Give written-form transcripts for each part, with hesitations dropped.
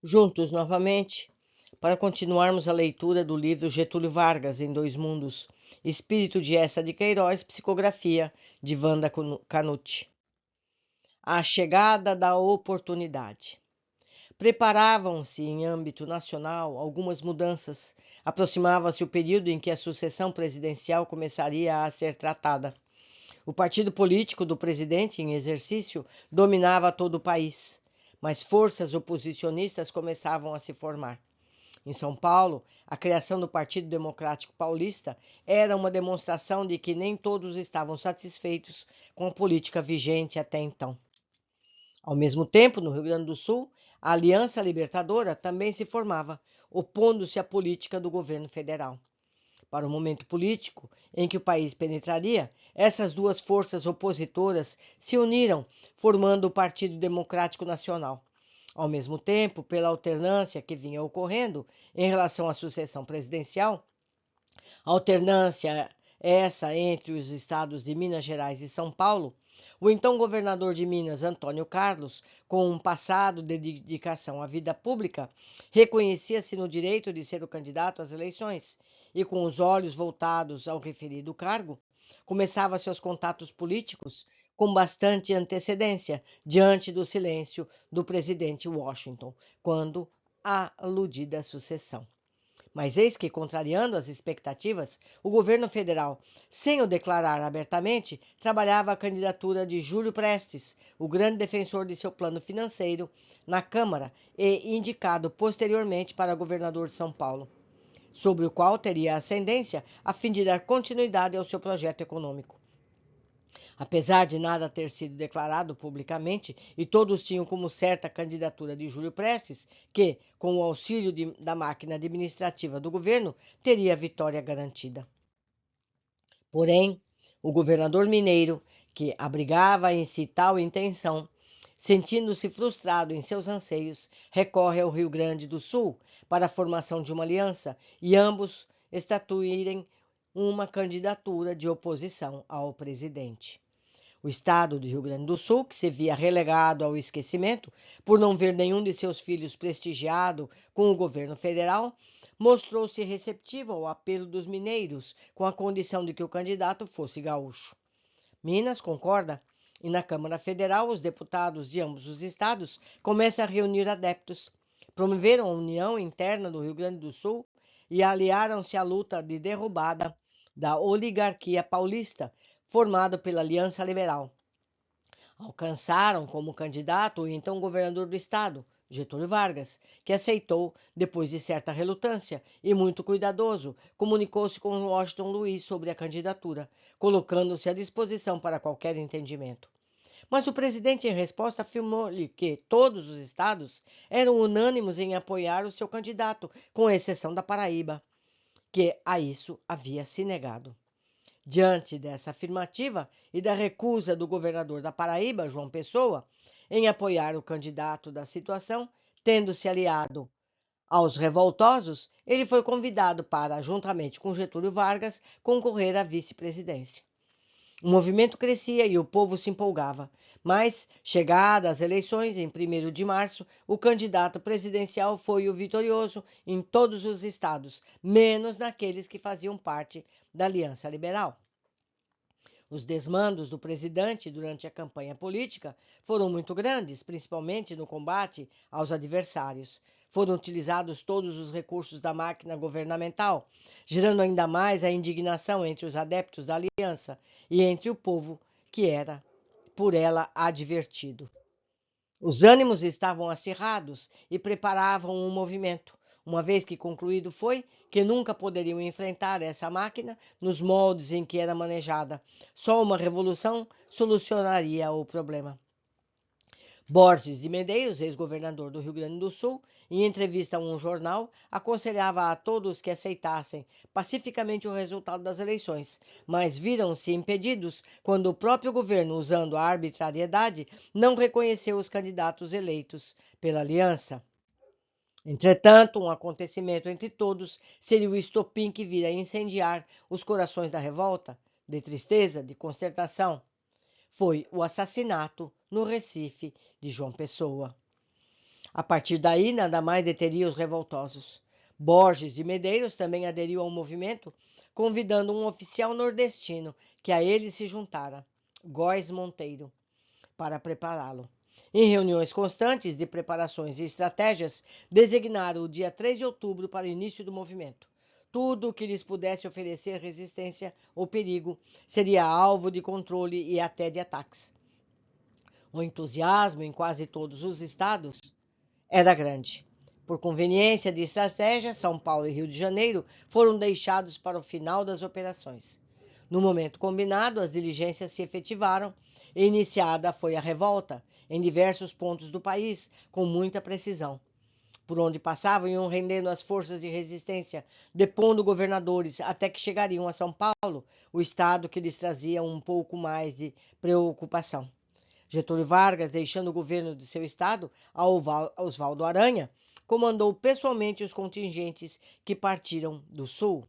juntos novamente para continuarmos a leitura do livro Getúlio Vargas em Dois Mundos, Espírito de Eça de Queiroz, psicografia de Wanda Canuti. A chegada da oportunidade. Preparavam-se em âmbito nacional algumas mudanças. Aproximava-se o período em que a sucessão presidencial começaria a ser tratada. O partido político do presidente em exercício dominava todo o país, mas forças oposicionistas começavam a se formar. Em São Paulo, a criação do Partido Democrático Paulista era uma demonstração de que nem todos estavam satisfeitos com a política vigente até então. Ao mesmo tempo, no Rio Grande do Sul, a Aliança Libertadora também se formava, opondo-se à política do governo federal. Para o momento político em que o país penetraria, essas duas forças opositoras se uniram, formando o Partido Democrático Nacional. Ao mesmo tempo, pela alternância que vinha ocorrendo em relação à sucessão presidencial, alternância essa entre os estados de Minas Gerais e São Paulo, o então governador de Minas, Antônio Carlos, com um passado de dedicação à vida pública, reconhecia-se no direito de ser o candidato às eleições e, com os olhos voltados ao referido cargo, começava seus contatos políticos com bastante antecedência, diante do silêncio do presidente Washington, quando a aludida sucessão. Mas eis que, contrariando as expectativas, o governo federal, sem o declarar abertamente, trabalhava a candidatura de Júlio Prestes, o grande defensor de seu plano financeiro, na Câmara e indicado posteriormente para governador de São Paulo, sobre o qual teria ascendência a fim de dar continuidade ao seu projeto econômico. Apesar de nada ter sido declarado publicamente, e todos tinham como certa a candidatura de Júlio Prestes, que, com o auxílio da máquina administrativa do governo, teria a vitória garantida. Porém, o governador mineiro, que abrigava em si tal intenção, sentindo-se frustrado em seus anseios, recorre ao Rio Grande do Sul para a formação de uma aliança e ambos estatuírem uma candidatura de oposição ao presidente. O estado do Rio Grande do Sul, que se via relegado ao esquecimento por não ver nenhum de seus filhos prestigiado com o governo federal, mostrou-se receptivo ao apelo dos mineiros, com a condição de que o candidato fosse gaúcho. Minas concorda, e na Câmara Federal os deputados de ambos os estados começam a reunir adeptos. Promoveram a união interna do Rio Grande do Sul e aliaram-se à luta de derrubada da oligarquia paulista, formado pela Aliança Liberal. Alcançaram como candidato o então governador do estado, Getúlio Vargas, que aceitou, depois de certa relutância e muito cuidadoso, comunicou-se com Washington Luiz sobre a candidatura, colocando-se à disposição para qualquer entendimento. Mas o presidente, em resposta, afirmou-lhe que todos os estados eram unânimes em apoiar o seu candidato, com exceção da Paraíba, que a isso havia se negado. Diante dessa afirmativa e da recusa do governador da Paraíba, João Pessoa, em apoiar o candidato da situação, tendo-se aliado aos revoltosos, ele foi convidado para, juntamente com Getúlio Vargas, concorrer à vice-presidência. O movimento crescia e o povo se empolgava, mas, chegadas as eleições, em 1º de março, o candidato presidencial foi o vitorioso em todos os estados, menos naqueles que faziam parte da Aliança Liberal. Os desmandos do presidente durante a campanha política foram muito grandes, principalmente no combate aos adversários. Foram utilizados todos os recursos da máquina governamental, gerando ainda mais a indignação entre os adeptos da aliança e entre o povo, que era por ela advertido. Os ânimos estavam acirrados e preparavam um movimento, uma vez que concluído foi que nunca poderiam enfrentar essa máquina nos moldes em que era manejada. Só uma revolução solucionaria o problema. Borges de Medeiros, ex-governador do Rio Grande do Sul, em entrevista a um jornal, aconselhava a todos que aceitassem pacificamente o resultado das eleições, mas viram-se impedidos quando o próprio governo, usando a arbitrariedade, não reconheceu os candidatos eleitos pela aliança. Entretanto, um acontecimento entre todos seria o estopim que viria a incendiar os corações da revolta, de tristeza, de consternação. Foi o assassinato no Recife de João Pessoa. A partir daí, nada mais deteria os revoltosos. Borges de Medeiros também aderiu ao movimento, convidando um oficial nordestino que a ele se juntara, Góes Monteiro, para prepará-lo. Em reuniões constantes de preparações e estratégias, designaram o dia 3 de outubro para o início do movimento. Tudo o que lhes pudesse oferecer resistência ou perigo seria alvo de controle e até de ataques. O entusiasmo em quase todos os estados era grande. Por conveniência de estratégia, São Paulo e Rio de Janeiro foram deixados para o final das operações. No momento combinado, as diligências se efetivaram e iniciada foi a revolta em diversos pontos do país, com muita precisão. Por onde passavam, iam rendendo as forças de resistência, depondo governadores, até que chegariam a São Paulo, o estado que lhes trazia um pouco mais de preocupação. Getúlio Vargas, deixando o governo de seu estado a Oswaldo Aranha, comandou pessoalmente os contingentes que partiram do sul.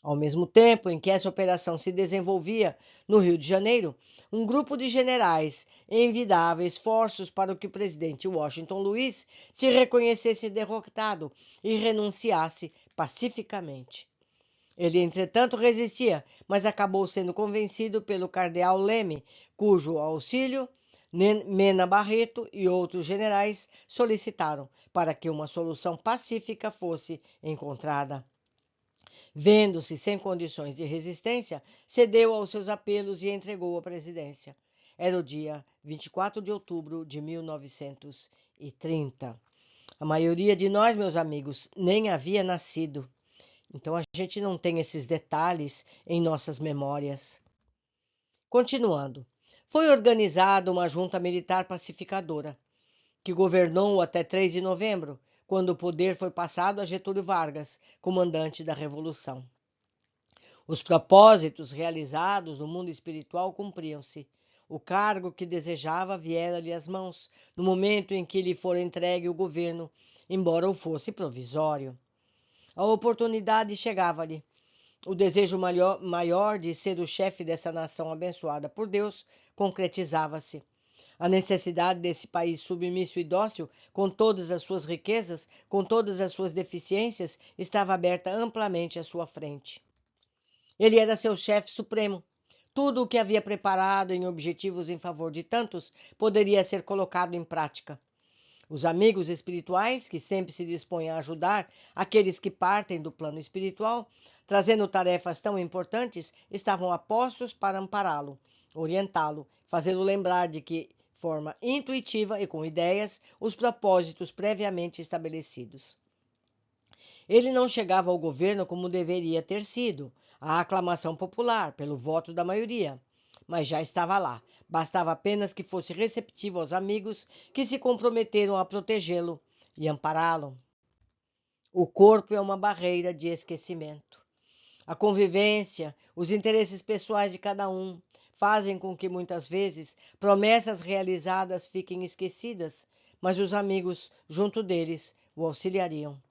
Ao mesmo tempo em que essa operação se desenvolvia no Rio de Janeiro, um grupo de generais envidava esforços para que o presidente Washington Luiz se reconhecesse derrotado e renunciasse pacificamente. Ele, entretanto, resistia, mas acabou sendo convencido pelo cardeal Leme, cujo auxílio Mena Barreto e outros generais solicitaram para que uma solução pacífica fosse encontrada. Vendo-se sem condições de resistência, cedeu aos seus apelos e entregou a presidência. Era o dia 24 de outubro de 1930. A maioria de nós, meus amigos, nem havia nascido. Então a gente não tem esses detalhes em nossas memórias. Continuando, foi organizada uma junta militar pacificadora, que governou até 3 de novembro, quando o poder foi passado a Getúlio Vargas, comandante da Revolução. Os propósitos realizados no mundo espiritual cumpriam-se. O cargo que desejava viera-lhe às mãos, no momento em que lhe fora entregue o governo, embora o fosse provisório. A oportunidade chegava-lhe. O desejo maior de ser o chefe dessa nação abençoada por Deus concretizava-se. A necessidade desse país submisso e dócil, com todas as suas riquezas, com todas as suas deficiências, estava aberta amplamente à sua frente. Ele era seu chefe supremo. Tudo o que havia preparado em objetivos em favor de tantos poderia ser colocado em prática. Os amigos espirituais, que sempre se dispõem a ajudar aqueles que partem do plano espiritual, trazendo tarefas tão importantes, estavam a postos para ampará-lo, orientá-lo, fazê-lo lembrar de que forma intuitiva e com ideias os propósitos previamente estabelecidos. Ele não chegava ao governo como deveria ter sido, a aclamação popular, pelo voto da maioria, mas já estava lá. Bastava apenas que fosse receptivo aos amigos que se comprometeram a protegê-lo e ampará-lo. O corpo é uma barreira de esquecimento. A convivência, os interesses pessoais de cada um, fazem com que muitas vezes promessas realizadas fiquem esquecidas, mas os amigos, junto deles, o auxiliariam.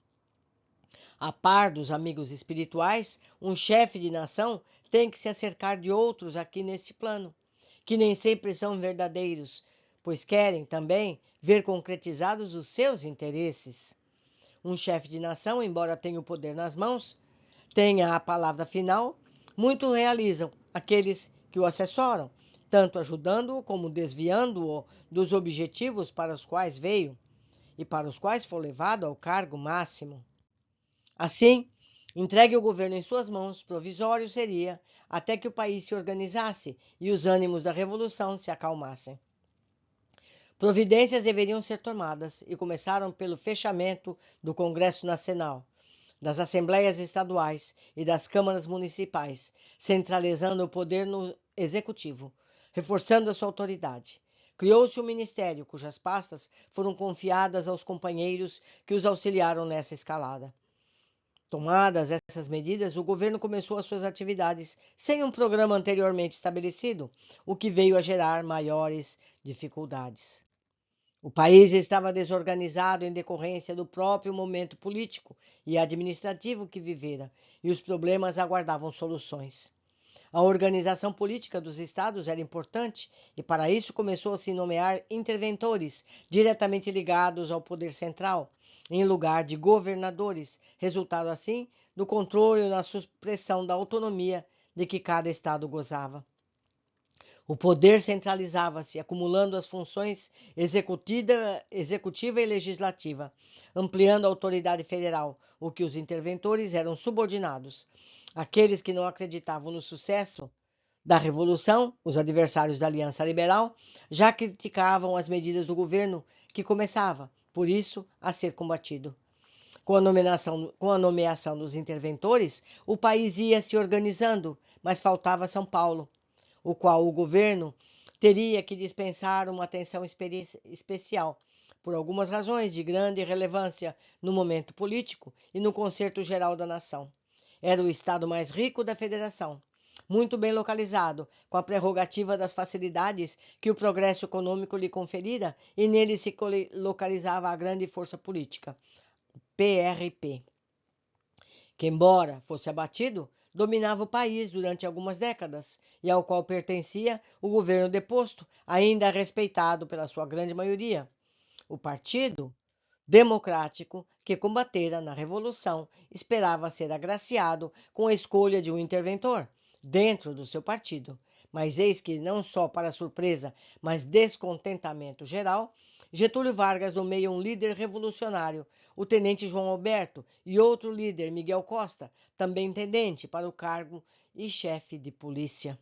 A par dos amigos espirituais, um chefe de nação tem que se acercar de outros aqui neste plano, que nem sempre são verdadeiros, pois querem também ver concretizados os seus interesses. Um chefe de nação, embora tenha o poder nas mãos, tenha a palavra final, muito realizam aqueles que o assessoram, tanto ajudando-o como desviando-o dos objetivos para os quais veio e para os quais foi levado ao cargo máximo. Assim, entregue o governo em suas mãos, provisório seria, até que o país se organizasse e os ânimos da revolução se acalmassem. Providências deveriam ser tomadas e começaram pelo fechamento do Congresso Nacional, das Assembleias Estaduais e das Câmaras Municipais, centralizando o poder no Executivo, reforçando a sua autoridade. Criou-se um ministério, cujas pastas foram confiadas aos companheiros que os auxiliaram nessa escalada. Tomadas essas medidas, o governo começou as suas atividades sem um programa anteriormente estabelecido, o que veio a gerar maiores dificuldades. O país estava desorganizado em decorrência do próprio momento político e administrativo que vivera, e os problemas aguardavam soluções. A organização política dos estados era importante e, para isso, começou a se nomear interventores diretamente ligados ao poder central, em lugar de governadores, resultado assim do controle e na supressão da autonomia de que cada estado gozava. O poder centralizava-se, acumulando as funções executiva e legislativa, ampliando a autoridade federal, o que os interventores eram subordinados. Aqueles que não acreditavam no sucesso da Revolução, os adversários da Aliança Liberal, já criticavam as medidas do governo que começava, por isso, a ser combatido. Com a nomeação dos interventores, o país ia se organizando, mas faltava São Paulo, o qual o governo teria que dispensar uma atenção especial, por algumas razões de grande relevância no momento político e no concerto geral da nação. Era o estado mais rico da federação, muito bem localizado, com a prerrogativa das facilidades que o progresso econômico lhe conferira, e nele se localizava a grande força política, PRP, que, embora fosse abatido, dominava o país durante algumas décadas e ao qual pertencia o governo deposto, ainda respeitado pela sua grande maioria. O Partido Democrático, que combatera na Revolução, esperava ser agraciado com a escolha de um interventor dentro do seu partido. Mas eis que, não só para surpresa, mas descontentamento geral, Getúlio Vargas nomeia um líder revolucionário, o tenente João Alberto, e outro líder, Miguel Costa, também tenente, para o cargo e chefe de polícia.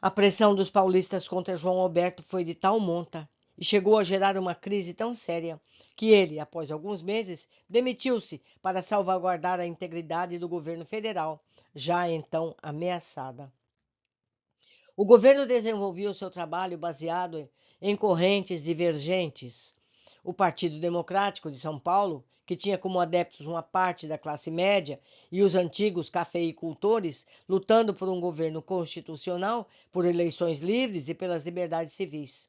A pressão dos paulistas contra João Alberto foi de tal monta e chegou a gerar uma crise tão séria que ele, após alguns meses, demitiu-se para salvaguardar a integridade do governo federal, já então ameaçada. O governo desenvolvia o seu trabalho baseado em correntes divergentes. O Partido Democrático de São Paulo, que tinha como adeptos uma parte da classe média, e os antigos cafeicultores, lutando por um governo constitucional, por eleições livres e pelas liberdades civis.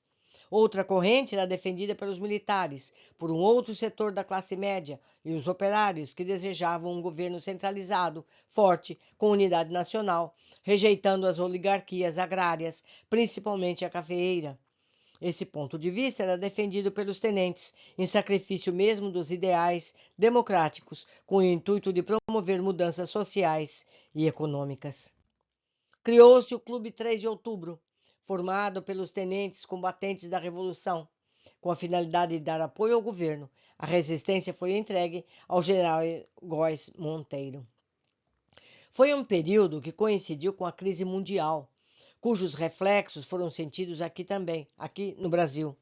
Outra corrente era defendida pelos militares, por um outro setor da classe média e os operários, que desejavam um governo centralizado, forte, com unidade nacional, rejeitando as oligarquias agrárias, principalmente a cafeeira. Esse ponto de vista era defendido pelos tenentes, em sacrifício mesmo dos ideais democráticos, com o intuito de promover mudanças sociais e econômicas. Criou-se o Clube 3 de Outubro, formado pelos tenentes combatentes da Revolução, com a finalidade de dar apoio ao governo. A resistência foi entregue ao general Góes Monteiro. Foi um período que coincidiu com a crise mundial, cujos reflexos foram sentidos aqui também, aqui no Brasil,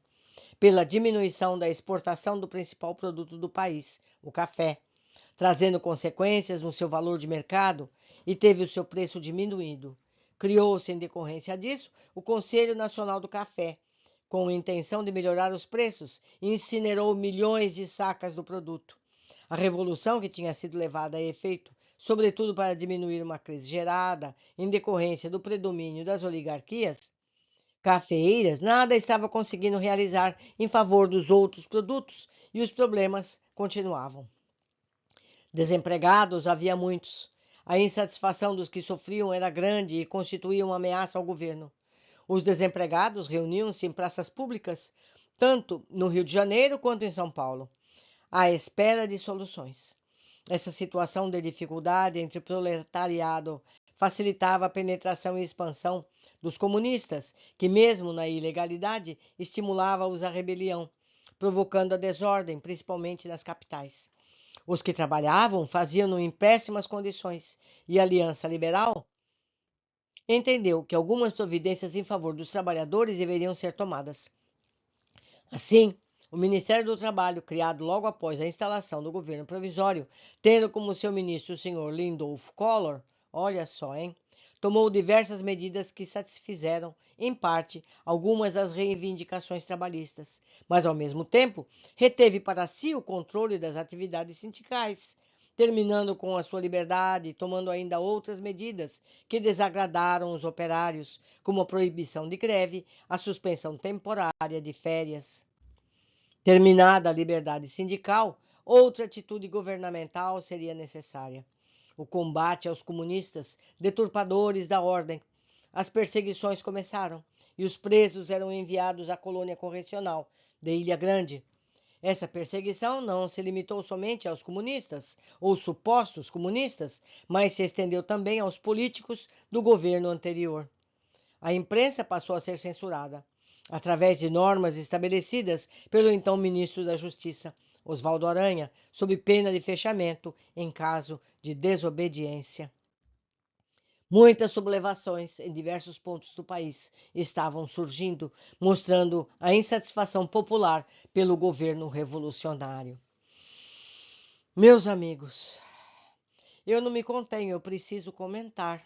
pela diminuição da exportação do principal produto do país, o café, trazendo consequências no seu valor de mercado e teve o seu preço diminuído. Criou-se, em decorrência disso, o Conselho Nacional do Café, com a intenção de melhorar os preços, e incinerou milhões de sacas do produto. A revolução, que tinha sido levada a efeito, sobretudo para diminuir uma crise gerada em decorrência do predomínio das oligarquias cafeeiras, nada estava conseguindo realizar em favor dos outros produtos e os problemas continuavam. Desempregados havia muitos. A insatisfação dos que sofriam era grande e constituía uma ameaça ao governo. Os desempregados reuniam-se em praças públicas, tanto no Rio de Janeiro quanto em São Paulo, à espera de soluções. Essa situação de dificuldade entre o proletariado facilitava a penetração e expansão dos comunistas, que, mesmo na ilegalidade, estimulava-os à rebelião, provocando a desordem, principalmente nas capitais. Os que trabalhavam faziam-no em péssimas condições, e a Aliança Liberal entendeu que algumas providências em favor dos trabalhadores deveriam ser tomadas. Assim, o Ministério do Trabalho, criado logo após a instalação do governo provisório, tendo como seu ministro o Sr. Lindolf Collor, olha só, tomou diversas medidas que satisfizeram, em parte, algumas das reivindicações trabalhistas, mas, ao mesmo tempo, reteve para si o controle das atividades sindicais, terminando com a sua liberdade e tomando ainda outras medidas que desagradaram os operários, como a proibição de greve, a suspensão temporária de férias. Terminada a liberdade sindical, outra atitude governamental seria necessária. o combate aos comunistas, deturpadores da ordem. As perseguições começaram e os presos eram enviados à colônia correcional de Ilha Grande. Essa perseguição não se limitou somente aos comunistas, ou supostos comunistas, mas se estendeu também aos políticos do governo anterior. A imprensa passou a ser censurada, através de normas estabelecidas pelo então ministro da Justiça, Oswaldo Aranha, sob pena de fechamento em caso de desobediência. Muitas sublevações em diversos pontos do país estavam surgindo, mostrando a insatisfação popular pelo governo revolucionário. Meus amigos, eu não me contenho, eu preciso comentar.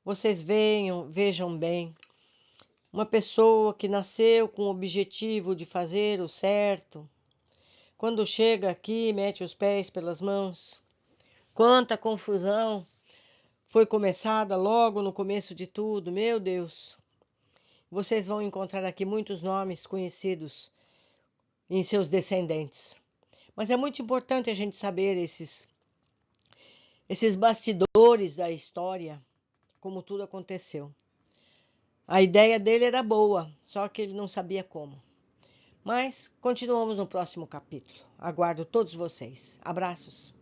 Vocês vejam bem, uma pessoa que nasceu com o objetivo de fazer o certo, quando chega aqui, mete os pés pelas mãos. Quanta confusão foi começada logo no começo de tudo, meu Deus. Vocês vão encontrar aqui muitos nomes conhecidos em seus descendentes. Mas é muito importante a gente saber esses bastidores da história, como tudo aconteceu. A ideia dele era boa, só que ele não sabia como. Mas continuamos no próximo capítulo. Aguardo todos vocês. Abraços.